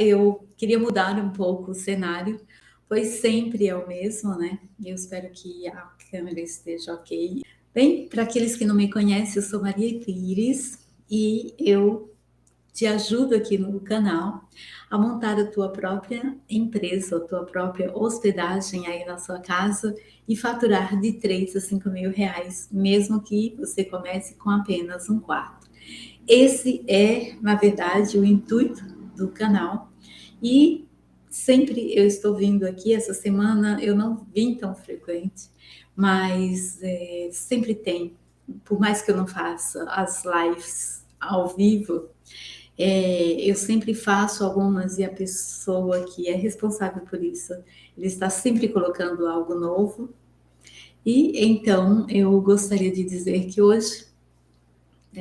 eu queria mudar um pouco o cenário, pois sempre é o mesmo, né? Eu espero que a câmera esteja ok. Bem, para aqueles que não me conhecem, eu sou Maria Pires e eu te ajudo aqui no canal a montar a tua própria empresa, a tua própria hospedagem aí na sua casa e faturar de 3 a 5 mil reais, mesmo que você comece com apenas um quarto. Esse é, na verdade, o intuito do canal e sempre eu estou vindo aqui. Essa semana eu não vim tão frequente, mas sempre tem, por mais que eu não faça as lives ao vivo, eu sempre faço algumas e a pessoa que é responsável por isso, ele está sempre colocando algo novo. E então eu gostaria de dizer que hoje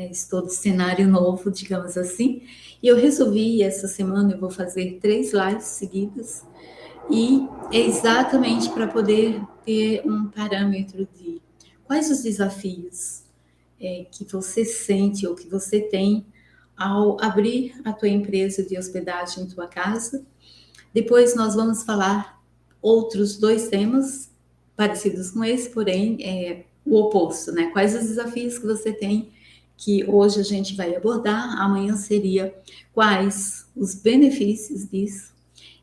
estou de cenário novo, digamos assim, e eu resolvi essa semana eu vou fazer 3 lives seguidas e é exatamente para poder ter um parâmetro de quais os desafios que você sente ou que você tem ao abrir a tua empresa de hospedagem em tua casa. Depois nós vamos falar outros 2 temas parecidos com esse, porém o oposto, né? Quais os desafios que você tem que hoje a gente vai abordar, amanhã seria quais os benefícios disso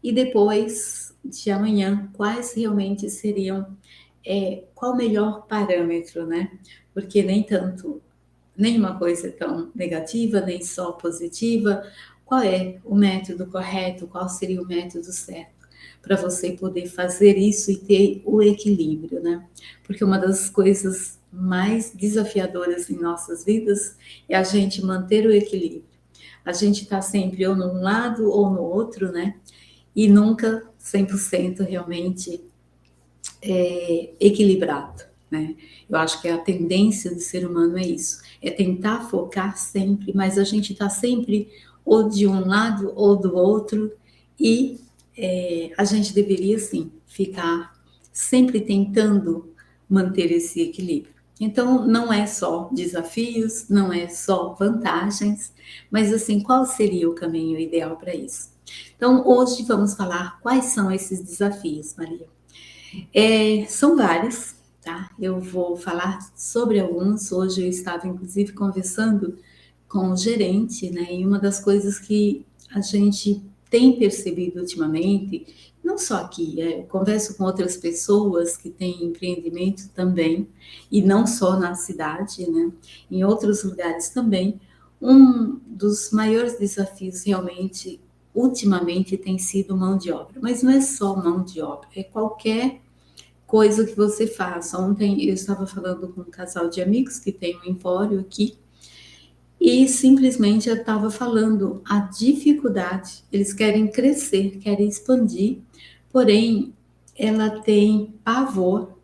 e depois de amanhã quais realmente seriam qual o melhor parâmetro, né? Porque nem tanto nenhuma coisa é tão negativa, nem só positiva. Qual é o método correto? Qual seria o método certo para você poder fazer isso e ter o equilíbrio, né? Porque uma das coisas mais desafiadoras em nossas vidas é a gente manter o equilíbrio. A gente está sempre ou num lado ou no outro, né? E nunca 100% realmente equilibrado, né? Eu acho que a tendência do ser humano é isso, é tentar focar sempre, mas a gente está sempre ou de um lado ou do outro e a gente deveria sim ficar sempre tentando manter esse equilíbrio. Então, não é só desafios, não é só vantagens, mas assim, qual seria o caminho ideal para isso? Então, hoje vamos falar quais são esses desafios, Maria. São vários, tá? Eu vou falar sobre alguns. Hoje eu estava, inclusive, conversando com o gerente, né? E uma das coisas que a gente tem percebido ultimamente, não só aqui, eu converso com outras pessoas que têm empreendimento também, e não só na cidade, né? Em outros lugares também. Um dos maiores desafios realmente, ultimamente, tem sido mão de obra. Mas não é só mão de obra, é qualquer coisa que você faça. Ontem eu estava falando com um casal de amigos que tem um empório aqui e simplesmente eu estava falando a dificuldade. Eles querem crescer, querem expandir, porém ela tem pavor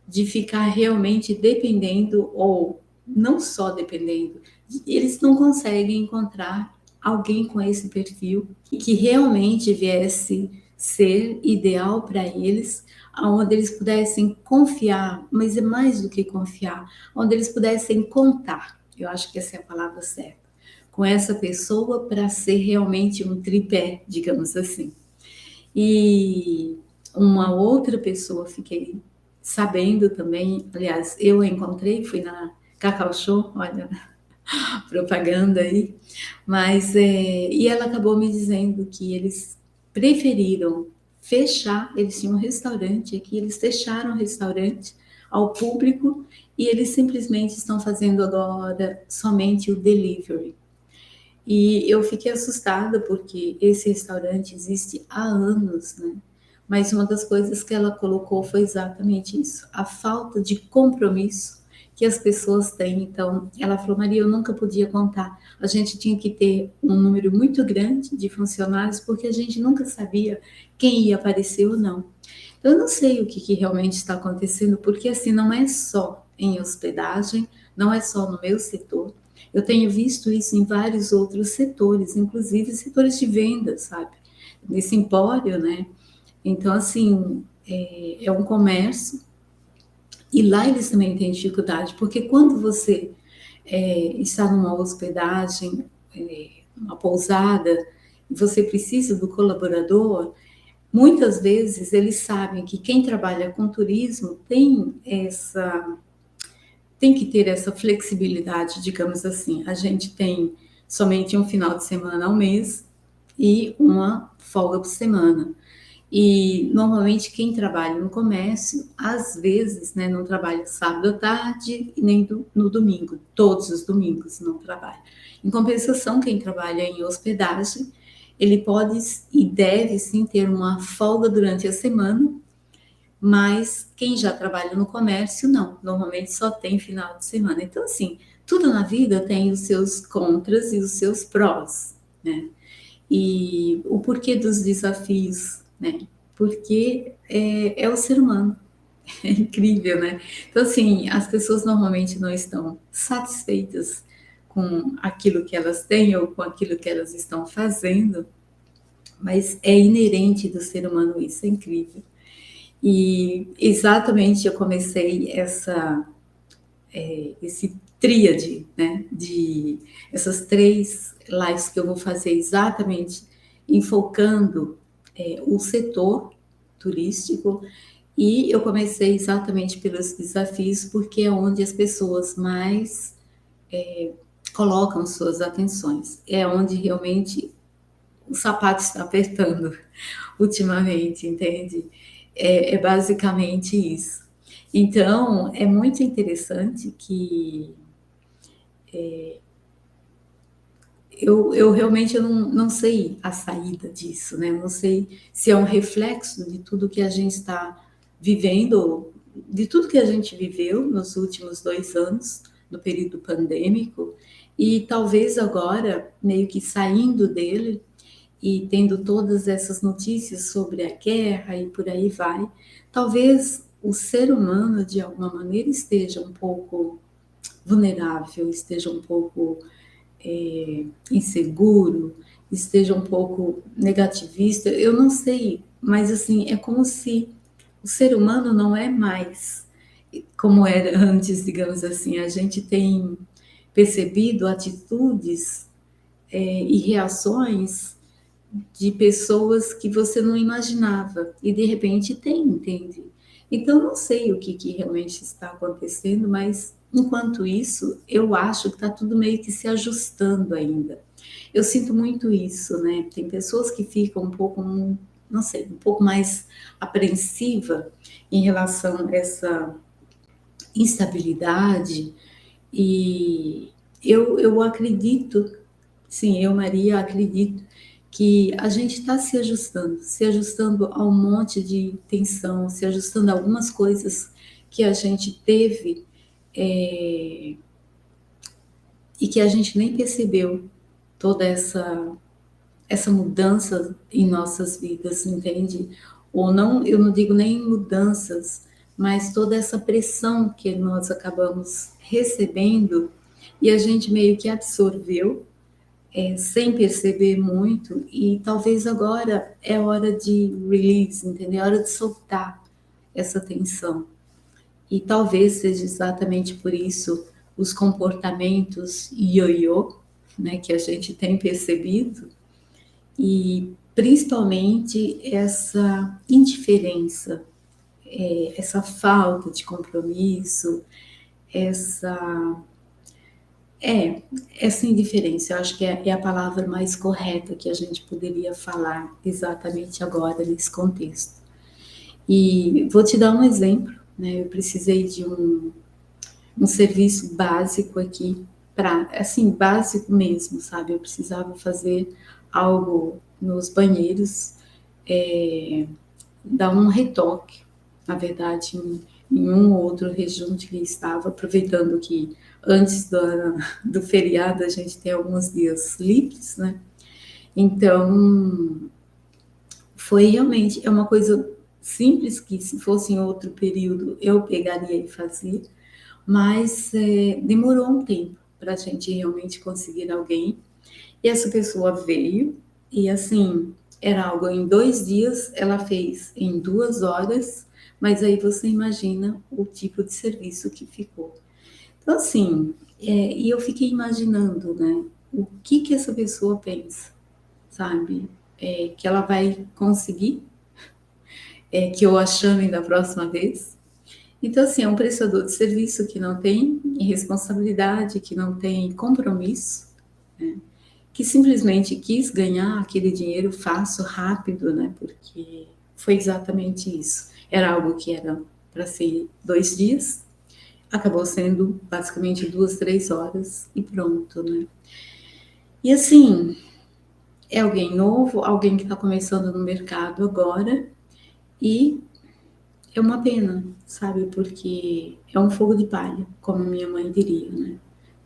de ficar realmente dependendo ou não só dependendo. Eles não conseguem encontrar alguém com esse perfil que realmente viesse ser ideal para eles, onde eles pudessem confiar, mas é mais do que confiar, onde eles pudessem contar. Eu acho que essa é a palavra certa. Com essa pessoa para ser realmente um tripé, digamos assim. E uma outra pessoa, fiquei sabendo também, aliás, eu a encontrei, fui na Cacau Show, olha, propaganda aí, mas e ela acabou me dizendo que eles preferiram fechar, eles tinham um restaurante aqui, eles fecharam o restaurante ao público e eles simplesmente estão fazendo agora somente o delivery. E eu fiquei assustada porque esse restaurante existe há anos, né? Mas uma das coisas que ela colocou foi exatamente isso, a falta de compromisso que as pessoas têm. Então, ela falou, Maria, eu nunca podia contar. A gente tinha que ter um número muito grande de funcionários porque a gente nunca sabia quem ia aparecer ou não. Então, eu não sei o que realmente está acontecendo, porque assim, não é só em hospedagem, não é só no meu setor. Eu tenho visto isso em vários outros setores, inclusive setores de vendas, sabe? Nesse empório, né? Então, assim, é um comércio e lá eles também têm dificuldade, porque quando você está numa hospedagem, uma pousada, você precisa do colaborador, muitas vezes eles sabem que quem trabalha com turismo tem que ter essa flexibilidade, digamos assim. A gente tem somente um final de semana ao mês e uma folga por semana. E normalmente quem trabalha no comércio, às vezes, né, não trabalha sábado à tarde e nem no domingo, todos os domingos não trabalha. Em compensação, quem trabalha em hospedagem, ele pode e deve sim ter uma folga durante a semana, mas quem já trabalha no comércio, não. Normalmente só tem final de semana. Então, assim, tudo na vida tem os seus contras e os seus prós, né? E o porquê dos desafios, né? Porque é o ser humano. É incrível, né? Então, assim, as pessoas normalmente não estão satisfeitas com aquilo que elas têm ou com aquilo que elas estão fazendo, mas é inerente do ser humano isso, é incrível. E exatamente eu comecei esse tríade, né, de essas 3 lives que eu vou fazer exatamente enfocando o setor turístico, e eu comecei exatamente pelos desafios, porque é onde as pessoas mais colocam suas atenções, é onde realmente o sapato está apertando ultimamente, entende? É basicamente isso. Então, é muito interessante que eu realmente não sei a saída disso, né? Eu não sei se é um reflexo de tudo que a gente está vivendo, de tudo que a gente viveu nos últimos 2 anos, no período pandêmico, e talvez agora, meio que saindo dele, e tendo todas essas notícias sobre a guerra e por aí vai, talvez o ser humano, de alguma maneira, esteja um pouco vulnerável, esteja um pouco inseguro, esteja um pouco negativista, eu não sei, mas assim, é como se o ser humano não é mais como era antes, digamos assim. A gente tem percebido atitudes e reações de pessoas que você não imaginava e de repente tem, entende? Então não sei o que realmente está acontecendo, mas enquanto isso, eu acho que está tudo meio que se ajustando ainda. Eu sinto muito isso, né? Tem pessoas que ficam um pouco, não sei, um pouco mais apreensiva em relação a essa instabilidade, e eu acredito, sim, eu, Maria, acredito que a gente está se ajustando a um monte de tensão, se ajustando a algumas coisas que a gente teve e que a gente nem percebeu toda essa mudança em nossas vidas, entende? Ou não, eu não digo nem mudanças, mas toda essa pressão que nós acabamos recebendo e a gente meio que absorveu sem perceber muito, e talvez agora é hora de release, entendeu? É hora de soltar essa tensão. E talvez seja exatamente por isso os comportamentos ioiô, né, que a gente tem percebido, e principalmente essa indiferença, essa falta de compromisso, essa essa indiferença, eu acho que é a palavra mais correta que a gente poderia falar exatamente agora nesse contexto. E vou te dar um exemplo, né? Eu precisei de um serviço básico aqui, para, assim, básico mesmo, sabe? Eu precisava fazer algo nos banheiros, dar um retoque, na verdade, em um ou outro rejunte que estava, aproveitando que antes do feriado a gente tem alguns dias livres, né? Então, foi realmente, é uma coisa simples que se fosse em outro período eu pegaria e fazia, mas demorou um tempo para a gente realmente conseguir alguém. E essa pessoa veio e assim, era algo em 2 dias, ela fez em 2 horas, mas aí você imagina o tipo de serviço que ficou. Então assim, e eu fiquei imaginando, né, o que essa pessoa pensa. sabe? Que ela vai conseguir, que eu a chame da próxima vez. Então, assim, é um prestador de serviço que não tem responsabilidade, que não tem compromisso, né? Que simplesmente quis ganhar aquele dinheiro fácil, rápido, né? Porque foi exatamente isso. Era algo que era para ser 2 dias, acabou sendo basicamente 2, 3 horas e pronto, né? E assim, é alguém novo, alguém que está começando no mercado agora e é uma pena, sabe? Porque é um fogo de palha, como minha mãe diria, né?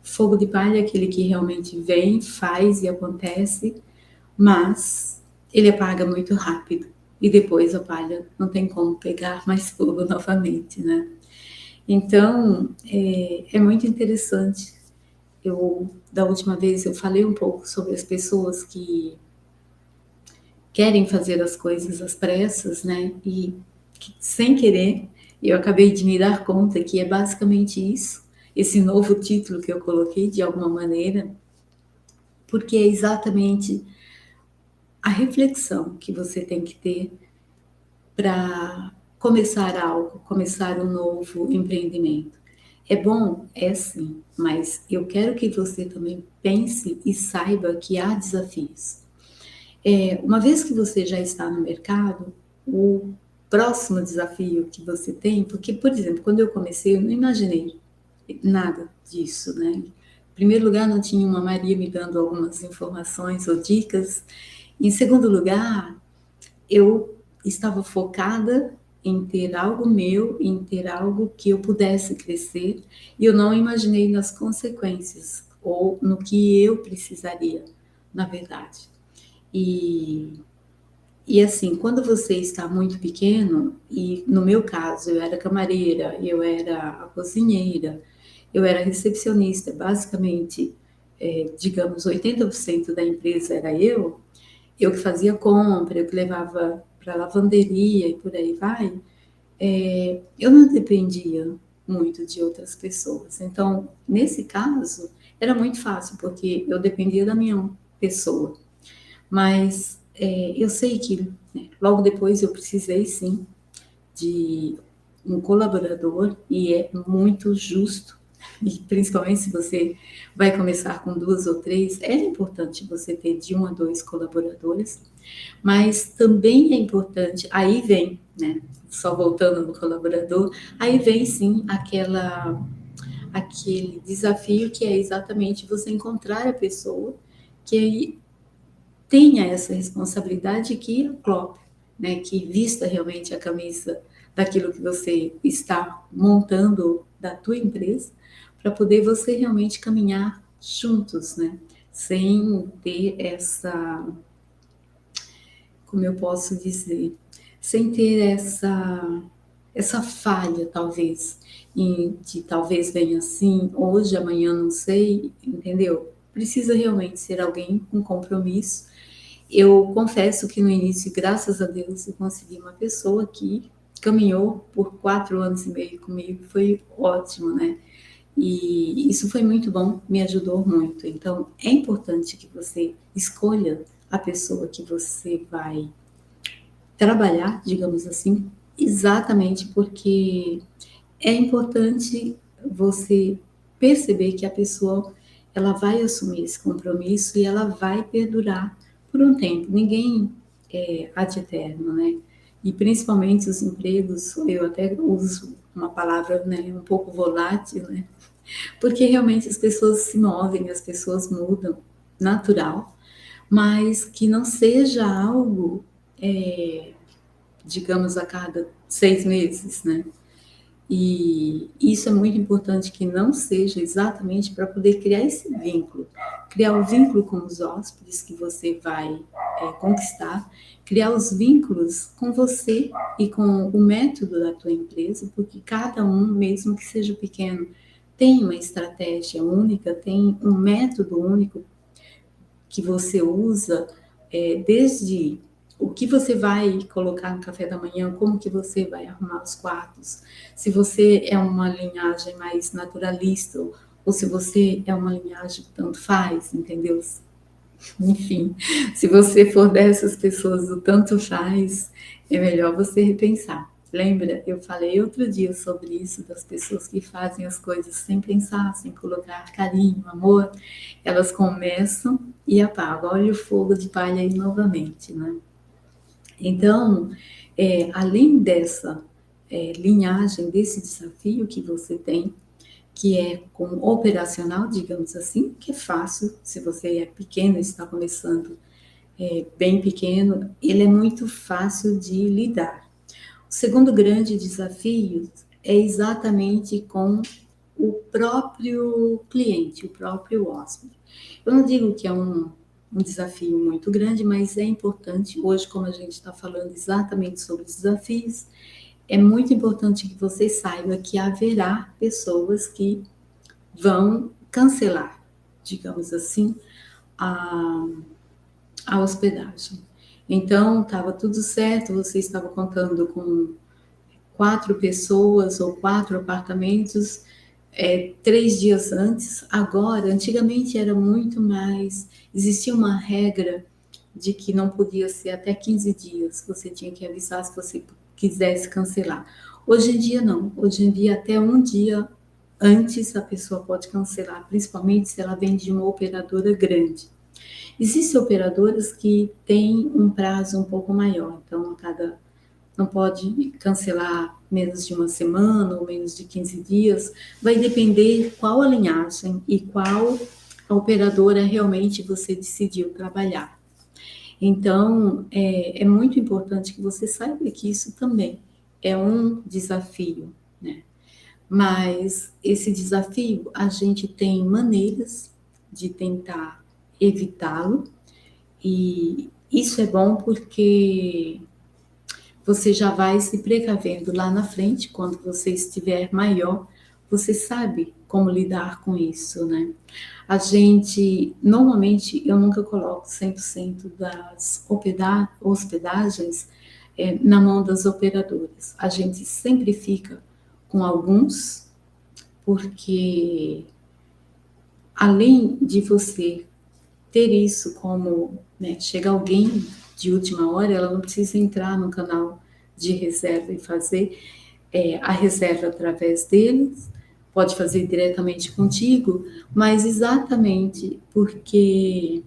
Fogo de palha é aquele que realmente vem, faz e acontece, mas ele apaga muito rápido. E depois a palha não tem como pegar mais fogo novamente, né? Então, é muito interessante. Da última vez, eu falei um pouco sobre as pessoas que querem fazer as coisas às pressas, né? E que, sem querer, eu acabei de me dar conta que é basicamente isso, esse novo título que eu coloquei de alguma maneira, porque é exatamente a reflexão que você tem que ter para começar algo, começar um novo empreendimento. É bom? É sim, mas eu quero que você também pense e saiba que há desafios. Uma vez que você já está no mercado, o próximo desafio que você tem, porque, por exemplo, quando eu comecei, eu não imaginei nada disso, né? Em primeiro lugar, não tinha uma Maria me dando algumas informações ou dicas. Em segundo lugar, eu estava focada em ter algo meu, em ter algo que eu pudesse crescer, e eu não imaginei nas consequências ou no que eu precisaria, na verdade. E e assim, quando você está muito pequeno, e no meu caso, eu era camareira, eu era a cozinheira, eu era recepcionista, basicamente, digamos, 80% da empresa era eu que fazia compra, eu que levava para a lavanderia e por aí vai, eu não dependia muito de outras pessoas. Então, nesse caso, era muito fácil, porque eu dependia da minha pessoa. Mas eu sei que, né, logo depois eu precisei sim de um colaborador e é muito justo, e principalmente se você vai começar com 2 ou 3, é importante você ter de 1 a 2 colaboradores, mas também é importante, aí vem, né, só voltando no colaborador, aí vem sim aquele desafio que é exatamente você encontrar a pessoa que tenha essa responsabilidade que acopla, né, que vista realmente a camisa daquilo que você está montando da tua empresa, para poder você realmente caminhar juntos, né, sem ter como eu posso dizer, sem ter essa falha, talvez, de talvez venha assim, hoje, amanhã, não sei, entendeu? Precisa realmente ser alguém com compromisso. Eu confesso que no início, graças a Deus, eu consegui uma pessoa que caminhou por 4 anos e meio comigo, foi ótimo, né? E isso foi muito bom, me ajudou muito. Então, é importante que você escolha a pessoa que você vai trabalhar, digamos assim, exatamente porque é importante você perceber que a pessoa ela vai assumir esse compromisso e ela vai perdurar por um tempo. Ninguém é ad eterno, né? E principalmente os empregos, eu até uso uma palavra, né, um pouco volátil, né? Porque realmente as pessoas se movem, as pessoas mudam, natural, mas que não seja algo, digamos, a cada 6 meses, né? E isso é muito importante que não seja exatamente para poder criar esse vínculo, criar o vínculo com os hóspedes que você vai conquistar, criar os vínculos com você e com o método da tua empresa, porque cada um, mesmo que seja pequeno, tem uma estratégia única, tem um método único que você usa, desde o que você vai colocar no café da manhã, como que você vai arrumar os quartos, se você é uma linhagem mais naturalista ou se você é uma linhagem que tanto faz, entendeu? Enfim, se você for dessas pessoas do tanto faz, é melhor você repensar. Lembra? Eu falei outro dia sobre isso, das pessoas que fazem as coisas sem pensar, sem colocar carinho, amor. Elas começam e apagam. Olha o fogo de palha aí novamente, né? Então, além dessa linhagem, desse desafio que você tem, que é com operacional, digamos assim, que é fácil, se você é pequeno e está começando bem pequeno, ele é muito fácil de lidar. O segundo grande desafio é exatamente com o próprio cliente, o próprio hóspede. Eu não digo que é um desafio muito grande, mas é importante, hoje, como a gente está falando exatamente sobre os desafios, é muito importante que você saiba que haverá pessoas que vão cancelar, digamos assim, a, a hospedagem. Então, estava tudo certo, você estava contando com 4 pessoas ou 4 apartamentos 3 dias antes. Agora, antigamente era muito mais. Existia uma regra de que não podia ser até 15 dias. Você tinha que avisar se você quisesse cancelar. Hoje em dia, não. Hoje em dia, até um dia antes a pessoa pode cancelar, principalmente se ela vem de uma operadora grande. Existem operadoras que têm um prazo um pouco maior, então não pode cancelar menos de uma semana ou menos de 15 dias, vai depender qual a linhagem e qual a operadora realmente você decidiu trabalhar. Então, é muito importante que você saiba que isso também é um desafio, né? Mas esse desafio, a gente tem maneiras de tentar evitá-lo, e isso é bom porque você já vai se precavendo lá na frente, quando você estiver maior, você sabe como lidar com isso, né? A gente, normalmente, eu nunca coloco 100% das hospedagens na mão das operadoras. A gente sempre fica com alguns, porque além de você ter isso como, né, chega alguém de última hora, ela não precisa entrar no canal de reserva e fazer a reserva através deles, pode fazer diretamente contigo, mas exatamente porque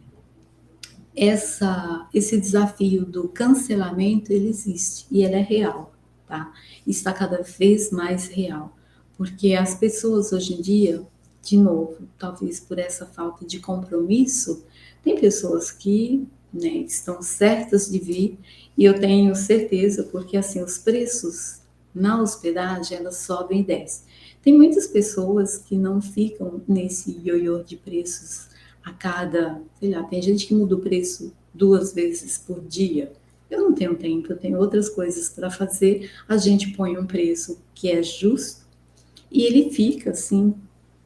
esse desafio do cancelamento, ele existe e ele é real, tá? Está cada vez mais real, porque as pessoas hoje em dia, de novo, talvez por essa falta de compromisso, tem pessoas que, né, estão certas de vir, e eu tenho certeza, porque assim, os preços na hospedagem, elas sobem e descem. Tem muitas pessoas que não ficam nesse ioiô de preços a cada, sei lá, tem gente que muda o preço 2 vezes por dia. Eu não tenho tempo, eu tenho outras coisas para fazer. A gente põe um preço que é justo e ele fica assim,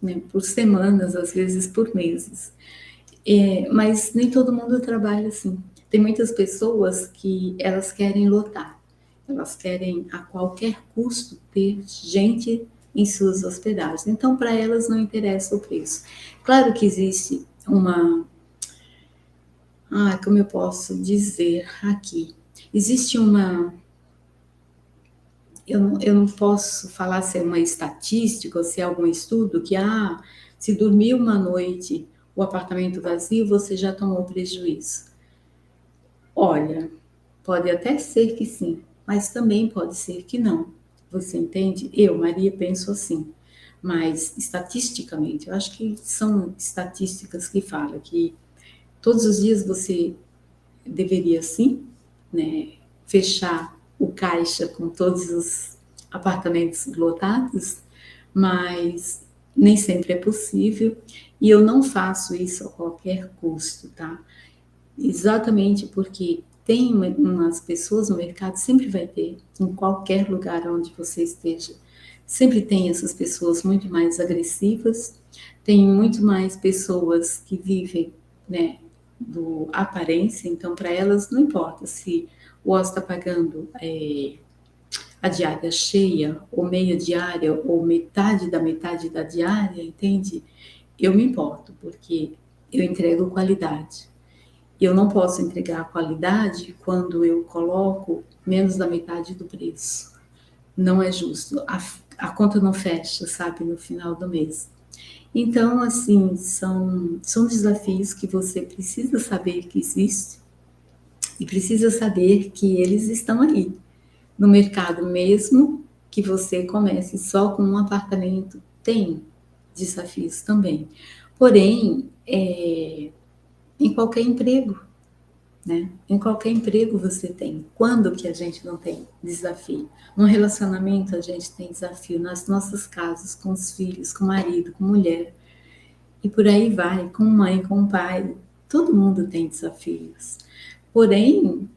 né, por semanas, às vezes por meses. Mas nem todo mundo trabalha assim. Tem muitas pessoas que elas querem lotar, elas querem a qualquer custo ter gente em suas hospedagens. Então, para elas não interessa o preço. Claro que existe como eu posso dizer aqui? Existe eu não posso falar se é uma estatística ou se é algum estudo que, se dormir uma noite o apartamento vazio, você já tomou prejuízo. Olha, pode até ser que sim, mas também pode ser que não. Você entende? Eu, Maria, penso assim. Mas estatisticamente, eu acho que são estatísticas que falam que todos os dias você deveria sim, né, fechar o caixa com todos os apartamentos lotados, mas nem sempre é possível e eu não faço isso a qualquer custo, tá? Exatamente porque tem umas pessoas no mercado, sempre vai ter, em qualquer lugar onde você esteja, sempre tem essas pessoas muito mais agressivas, tem muito mais pessoas que vivem, né, do aparência, então para elas não importa se o hóspede está pagando a diária cheia, ou meia diária, ou metade da diária, entende? Eu me importo, porque eu entrego qualidade. Eu não posso entregar a qualidade quando eu coloco menos da metade do preço. Não é justo. A conta não fecha, sabe, no final do mês. Então, assim, são desafios que você precisa saber que existem e precisa saber que eles estão aí no mercado, mesmo que você comece só com um apartamento, tem desafios também. Porém, em qualquer emprego, né? Em qualquer emprego você tem. Quando que a gente não tem desafio? No relacionamento a gente tem desafio, nas nossas casas, com os filhos, com o marido, com a mulher, e por aí vai, com mãe, com pai, todo mundo tem desafios. Porém,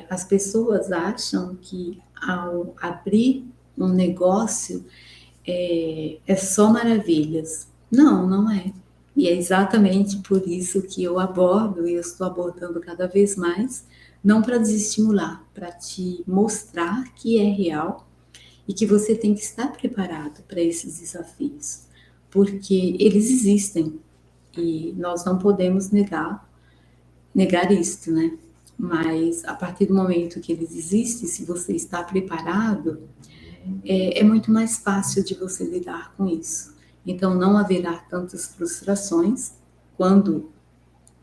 as pessoas acham que ao abrir um negócio é só maravilhas. Não, não é. E é exatamente por isso que eu abordo, e eu estou abordando cada vez mais, não para desestimular, para te mostrar que é real e que você tem que estar preparado para esses desafios, porque eles existem e nós não podemos negar isto, né? Mas a partir do momento que eles existem, se você está preparado, é muito mais fácil de você lidar com isso. Então, não haverá tantas frustrações quando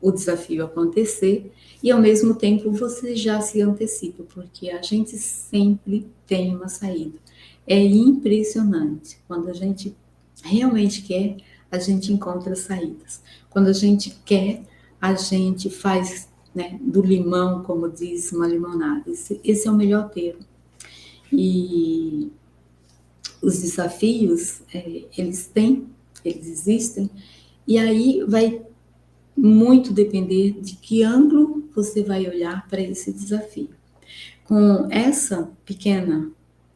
o desafio acontecer, e ao mesmo tempo você já se antecipa, porque a gente sempre tem uma saída. É impressionante. Quando a gente realmente quer, a gente encontra saídas. Quando a gente quer, a gente faz, né, do limão, como diz, uma limonada. Esse é o melhor termo. E os desafios, eles existem, e aí vai muito depender de que ângulo você vai olhar para esse desafio. Com essa pequena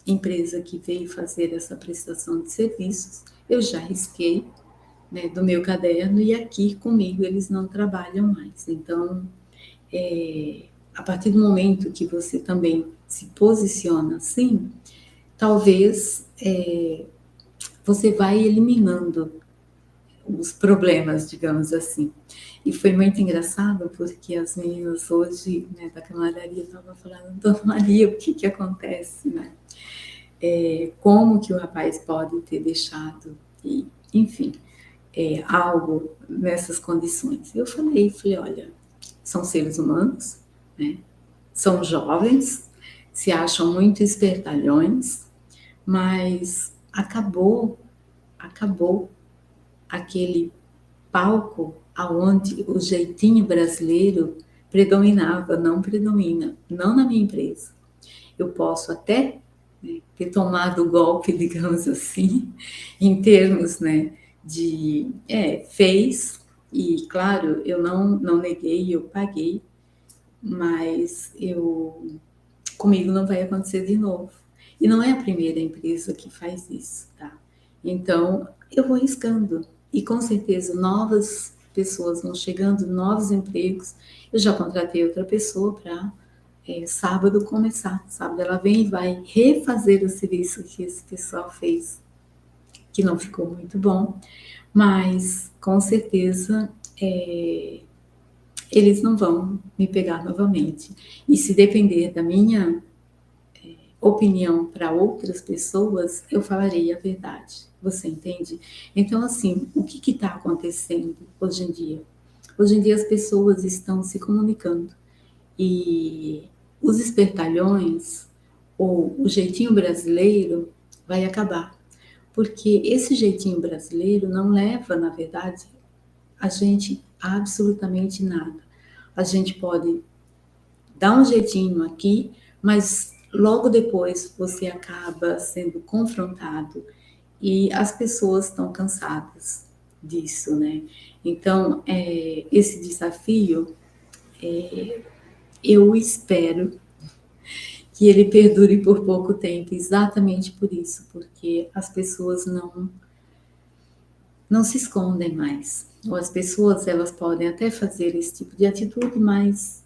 empresa que veio fazer essa prestação de serviços, eu já risquei, né, do meu caderno, e aqui comigo eles não trabalham mais. Então, a partir do momento que você também se posiciona assim, talvez você vai eliminando os problemas, digamos assim. E foi muito engraçado porque as meninas hoje, né, da camararia estavam falando, Dona Maria, o que que acontece, né? Como que o rapaz pode ter deixado, e, enfim, algo nessas condições? Eu falei, olha, são seres humanos, né? São jovens, se acham muito espertalhões, mas acabou aquele palco aonde o jeitinho brasileiro predominava, não predomina, não na minha empresa. Eu posso até, né, ter tomado o golpe, digamos assim, em termos, né, de, fez, e claro, eu não neguei, eu paguei, mas comigo não vai acontecer de novo. E não é a primeira empresa que faz isso, tá? Então, eu vou riscando. E com certeza novas pessoas vão chegando, novos empregos. Eu já contratei outra pessoa para sábado começar. Sábado ela vem e vai refazer o serviço que esse pessoal fez, que não ficou muito bom. Mas com certeza eles não vão me pegar novamente. E se depender da minha opinião para outras pessoas, eu falarei a verdade. Você entende? Então, assim, o que está acontecendo hoje em dia? Hoje em dia as pessoas estão se comunicando e os espertalhões ou o jeitinho brasileiro vai acabar. Porque esse jeitinho brasileiro não leva, na verdade, a gente a absolutamente nada. A gente pode dar um jeitinho aqui, mas logo depois você acaba sendo confrontado e as pessoas estão cansadas disso, né? Então, esse desafio, eu espero que ele perdure por pouco tempo, exatamente por isso, porque as pessoas não se escondem mais. Ou as pessoas, elas podem até fazer esse tipo de atitude, mas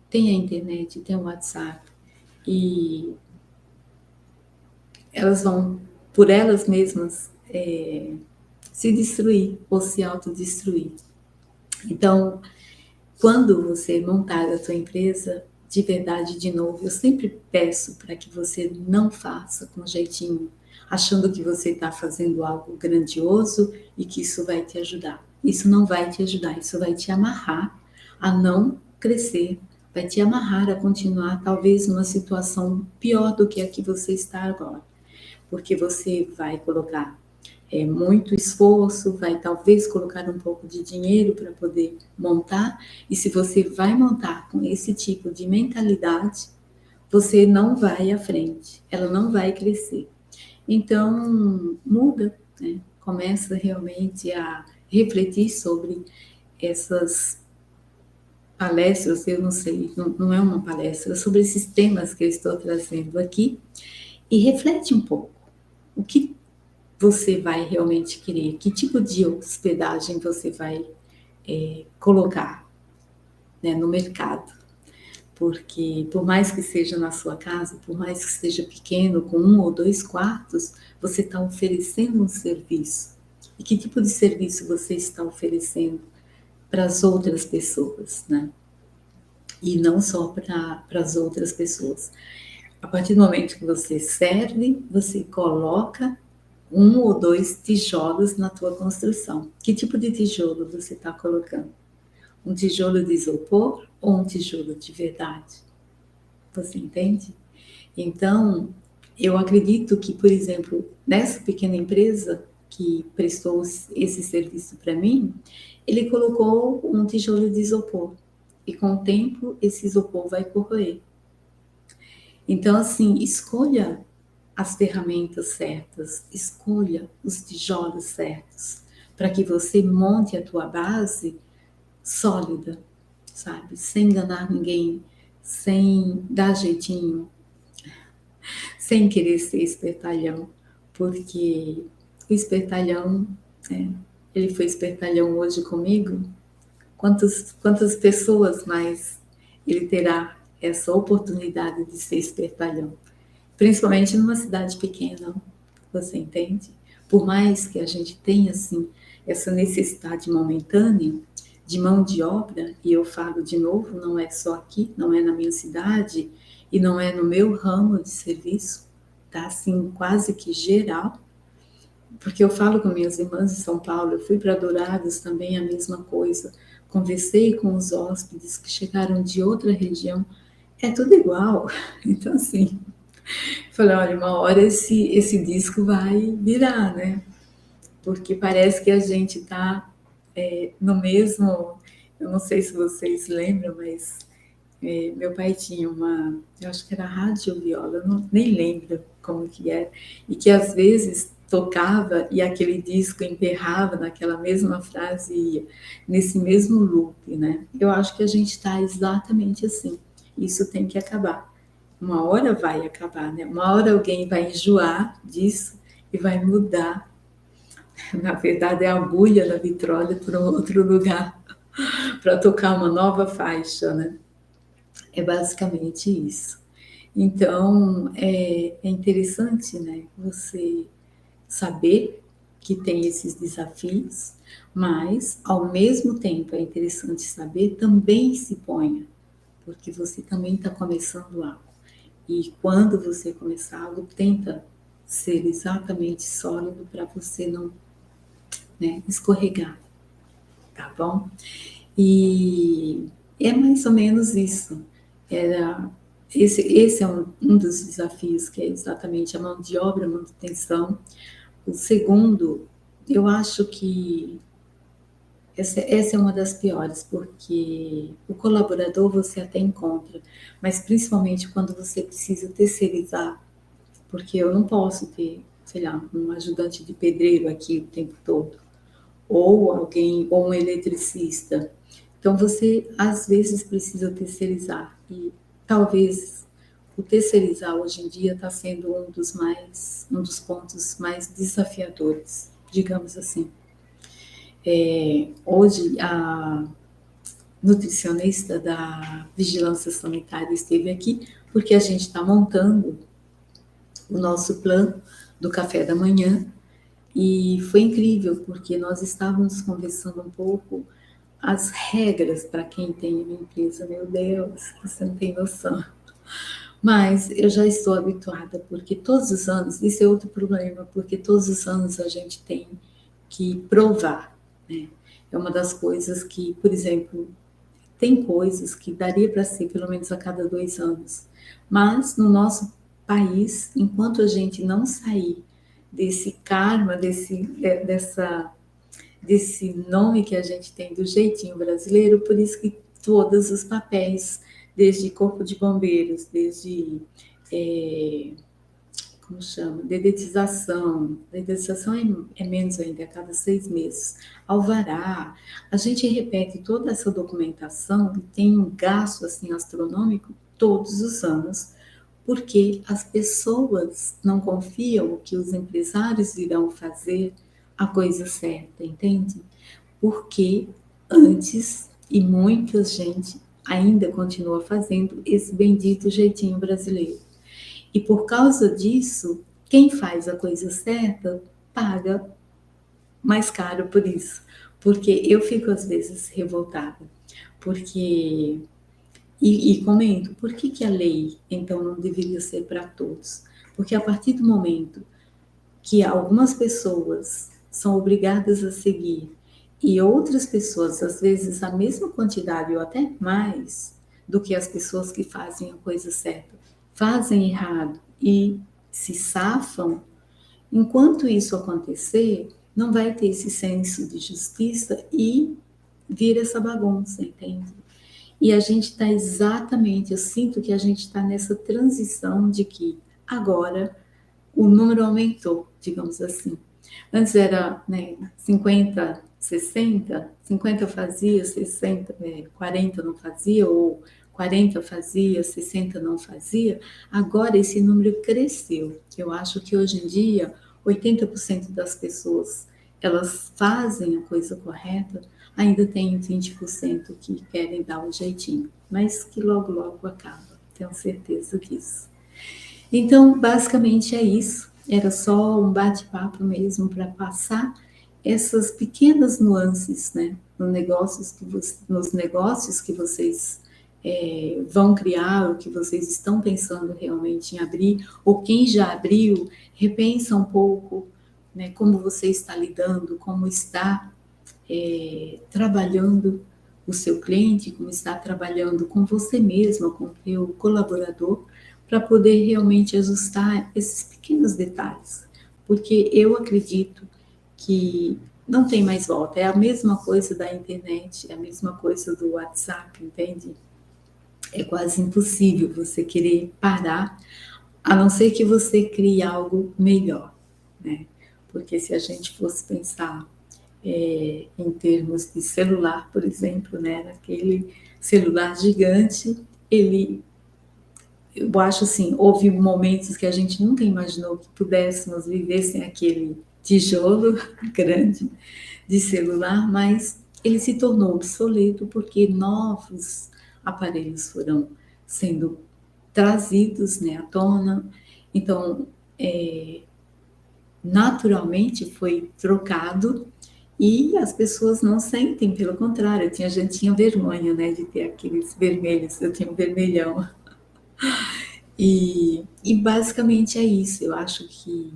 tem a internet, tem o WhatsApp, e elas vão, por elas mesmas, se destruir ou se autodestruir. Então, quando você montar a sua empresa, de verdade, de novo, eu sempre peço para que você não faça com jeitinho, achando que você está fazendo algo grandioso e que isso vai te ajudar. Isso não vai te ajudar, isso vai te amarrar a não crescer, vai te amarrar a continuar talvez numa situação pior do que a que você está agora, porque você vai colocar muito esforço, vai talvez colocar um pouco de dinheiro para poder montar, e se você vai montar com esse tipo de mentalidade, você não vai à frente, ela não vai crescer. Então, muda, né? Começa realmente a refletir sobre essas palestras, eu não sei, não é uma palestra, sobre esses temas que eu estou trazendo aqui, e reflete um pouco. O que você vai realmente querer? Que tipo de hospedagem você vai colocar, né, no mercado? Porque por mais que seja na sua casa, por mais que seja pequeno, com 1 ou 2 quartos, você está oferecendo um serviço. E que tipo de serviço você está oferecendo para as outras pessoas, né? E não só para as outras pessoas. A partir do momento que você serve, você coloca 1 ou 2 tijolos na tua construção. Que tipo de tijolo você está colocando? Um tijolo de isopor ou um tijolo de verdade? Você entende? Então, eu acredito que, por exemplo, nessa pequena empresa que prestou esse serviço para mim, ele colocou um tijolo de isopor. E com o tempo, esse isopor vai corroer. Então, assim, escolha as ferramentas certas, escolha os tijolos certos, para que você monte a tua base sólida, sabe? Sem enganar ninguém, sem dar jeitinho, sem querer ser espertalhão, porque o espertalhão, né, ele foi espertalhão hoje comigo, quantas pessoas mais ele terá essa oportunidade de ser espertalhão? Principalmente numa cidade pequena, você entende? Por mais que a gente tenha, assim, essa necessidade momentânea de mão de obra, e eu falo de novo, não é só aqui, não é na minha cidade, e não é no meu ramo de serviço, tá, assim, quase que geral, porque eu falo com minhas irmãs de São Paulo, eu fui para Dourados também, a mesma coisa, conversei com os hóspedes que chegaram de outra região, é tudo igual, então assim, falei, olha, uma hora esse disco vai virar, né? Porque parece que a gente está no mesmo. Eu não sei se vocês lembram, mas meu pai tinha eu acho que era rádio viola, eu nem lembro como que era, e que às vezes tocava e aquele disco emperrava naquela mesma frase e ia nesse mesmo loop, né? Eu acho que a gente está exatamente assim. Isso tem que acabar. Uma hora vai acabar, né? Uma hora alguém vai enjoar disso e vai mudar. Na verdade, é a agulha na vitrola para um outro lugar, para tocar uma nova faixa, né? É basicamente isso. Então, é interessante, né? Você saber que tem esses desafios, mas, ao mesmo tempo, é interessante saber também se ponha, porque você também está começando algo. E quando você começar algo, tenta ser exatamente sólido para você não, né, escorregar, tá bom? E é mais ou menos isso. Era, esse é um dos desafios, que é exatamente a mão de obra, a manutenção. O segundo, eu acho que essa é uma das piores, porque o colaborador você até encontra, mas principalmente quando você precisa terceirizar, porque eu não posso ter, sei lá, um ajudante de pedreiro aqui o tempo todo, ou alguém, ou um eletricista. Então você às vezes precisa terceirizar e talvez o terceirizar hoje em dia está sendo um dos pontos mais desafiadores, digamos assim. Hoje a nutricionista da Vigilância Sanitária esteve aqui porque a gente está montando o nosso plano do café da manhã e foi incrível porque nós estávamos conversando um pouco as regras para quem tem uma empresa, meu Deus, você não tem noção. Mas eu já estou habituada, porque todos os anos, isso é outro problema, porque todos os anos a gente tem que provar, né? É uma das coisas que, por exemplo, tem coisas que daria para ser pelo menos a cada 2 anos, mas no nosso país, enquanto a gente não sair desse karma, desse nome que a gente tem do jeitinho brasileiro, por isso que todos os papéis, desde corpo de bombeiros, desde como chama? Dedetização é menos ainda, a cada 6 meses. Alvará, a gente repete toda essa documentação e tem um gasto assim astronômico todos os anos, porque as pessoas não confiam que os empresários irão fazer a coisa certa, entende? Porque antes, e muita gente ainda continua fazendo esse bendito jeitinho brasileiro. E por causa disso, quem faz a coisa certa paga mais caro por isso. Porque eu fico às vezes revoltada. Porque. E comento, por que a lei então não deveria ser para todos? Porque a partir do momento que algumas pessoas são obrigadas a seguir e outras pessoas, às vezes a mesma quantidade ou até mais do que as pessoas que fazem a coisa certa, fazem errado e se safam, enquanto isso acontecer, não vai ter esse senso de justiça e vira essa bagunça, entende? E a gente está exatamente, eu sinto que a gente está nessa transição de que agora o número aumentou, digamos assim. Antes era, né, 50, 60, 50 fazia, 60, 40 não fazia, ou 40 fazia, 60 não fazia. Agora esse número cresceu. Eu acho que hoje em dia 80% das pessoas elas fazem a coisa correta, ainda tem 20% que querem dar um jeitinho, mas que logo logo acaba, tenho certeza disso. Então, basicamente é isso. Era só um bate-papo mesmo para passar essas pequenas nuances, né, nos negócios que vocês vão criar, ou que vocês estão pensando realmente em abrir, ou quem já abriu, repensa um pouco, né, como você está lidando, como está trabalhando o seu cliente, como está trabalhando com você mesmo, com o seu colaborador, para poder realmente ajustar esses pequenos detalhes. Porque eu acredito que não tem mais volta, é a mesma coisa da internet, é a mesma coisa do WhatsApp, entende? É quase impossível você querer parar, a não ser que você crie algo melhor, né? Porque se a gente fosse pensar em termos de celular, por exemplo, né? Aquele celular gigante, eu acho assim, houve momentos que a gente nunca imaginou que pudéssemos viver sem aquele tijolo grande de celular, mas ele se tornou obsoleto porque novos aparelhos foram sendo trazidos, né, à tona. Então, naturalmente foi trocado e as pessoas não sentem, pelo contrário, tinha gente tinha vergonha, né, de ter aqueles vermelhos, eu tenho um vermelhão. E basicamente é isso, eu acho que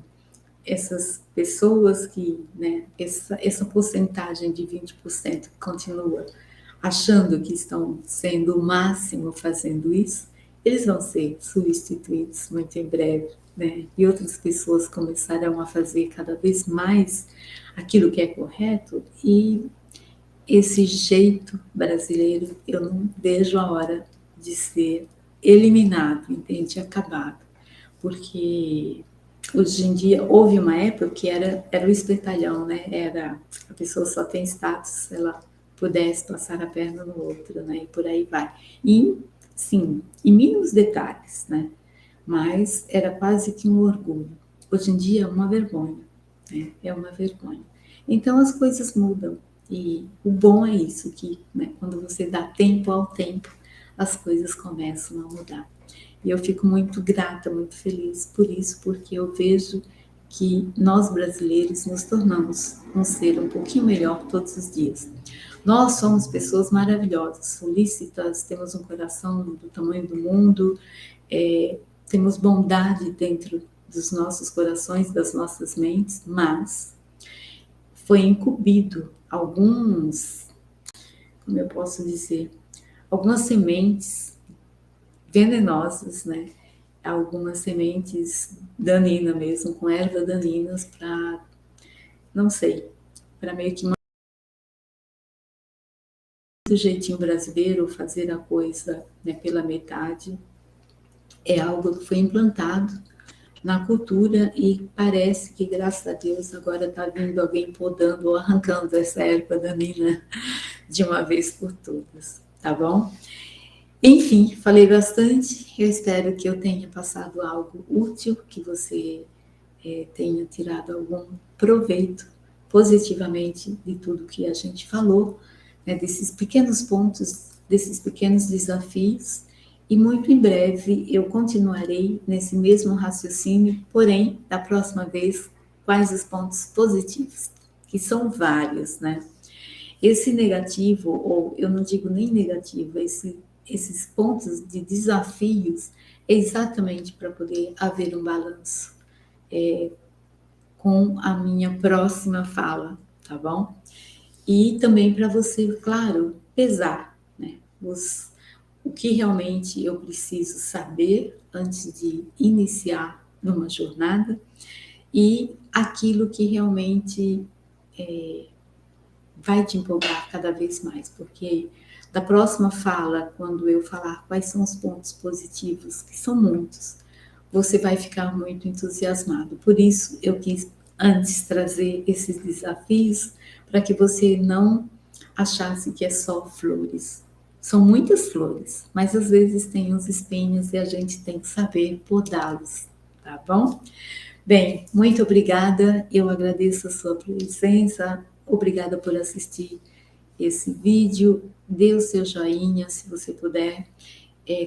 essas pessoas que, né, essa porcentagem de 20% que continua achando que estão sendo o máximo fazendo isso, eles vão ser substituídos muito em breve, né? E outras pessoas começarão a fazer cada vez mais aquilo que é correto e esse jeito brasileiro, eu não vejo a hora de ser eliminado, entende? Acabado. Porque hoje em dia houve uma época que era o espertalhão, né? Era a pessoa só tem status se ela pudesse passar a perna no outro, né? E por aí vai. E sim, em mínimos detalhes, né? Mas era quase que um orgulho. Hoje em dia é uma vergonha, né? É uma vergonha. Então as coisas mudam e o bom é isso, que, né, quando você dá tempo ao tempo, as coisas começam a mudar. E eu fico muito grata, muito feliz por isso, porque eu vejo que nós brasileiros nos tornamos um ser um pouquinho melhor todos os dias. Nós somos pessoas maravilhosas, solícitas, temos um coração do tamanho do mundo, temos bondade dentro dos nossos corações, das nossas mentes, mas foi incumbido alguns, como eu posso dizer, algumas sementes venenosas, né? Algumas sementes daninas mesmo, com ervas daninas para, não sei, para meio que do jeitinho brasileiro, fazer a coisa, né, pela metade, é algo que foi implantado na cultura e parece que, graças a Deus, agora está vindo alguém podando ou arrancando essa erva danina de uma vez por todas, tá bom? Enfim, falei bastante, eu espero que eu tenha passado algo útil, que você tenha tirado algum proveito positivamente de tudo que a gente falou, né, desses pequenos pontos, desses pequenos desafios, e muito em breve eu continuarei nesse mesmo raciocínio, porém, da próxima vez, quais os pontos positivos, que são vários, né? Esse negativo, ou eu não digo nem negativo, esses pontos de desafios, é exatamente para poder haver um balanço com a minha próxima fala, tá bom? E também para você, claro, pesar, né? O que realmente eu preciso saber antes de iniciar numa jornada e aquilo que realmente vai te empolgar cada vez mais, porque da próxima fala, quando eu falar quais são os pontos positivos, que são muitos, você vai ficar muito entusiasmado. Por isso, eu quis antes trazer esses desafios para que você não achasse que é só flores. São muitas flores, mas às vezes tem uns espinhos e a gente tem que saber podá-los, tá bom? Bem, muito obrigada, eu agradeço a sua presença, obrigada por assistir esse vídeo, dê o seu joinha se você puder,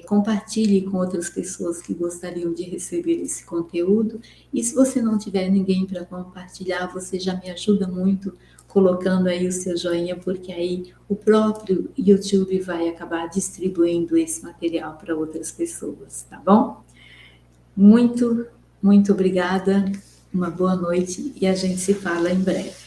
compartilhe com outras pessoas que gostariam de receber esse conteúdo, e se você não tiver ninguém para compartilhar, você já me ajuda muito colocando aí o seu joinha, porque aí o próprio YouTube vai acabar distribuindo esse material para outras pessoas, tá bom? Muito obrigada, uma boa noite e a gente se fala em breve.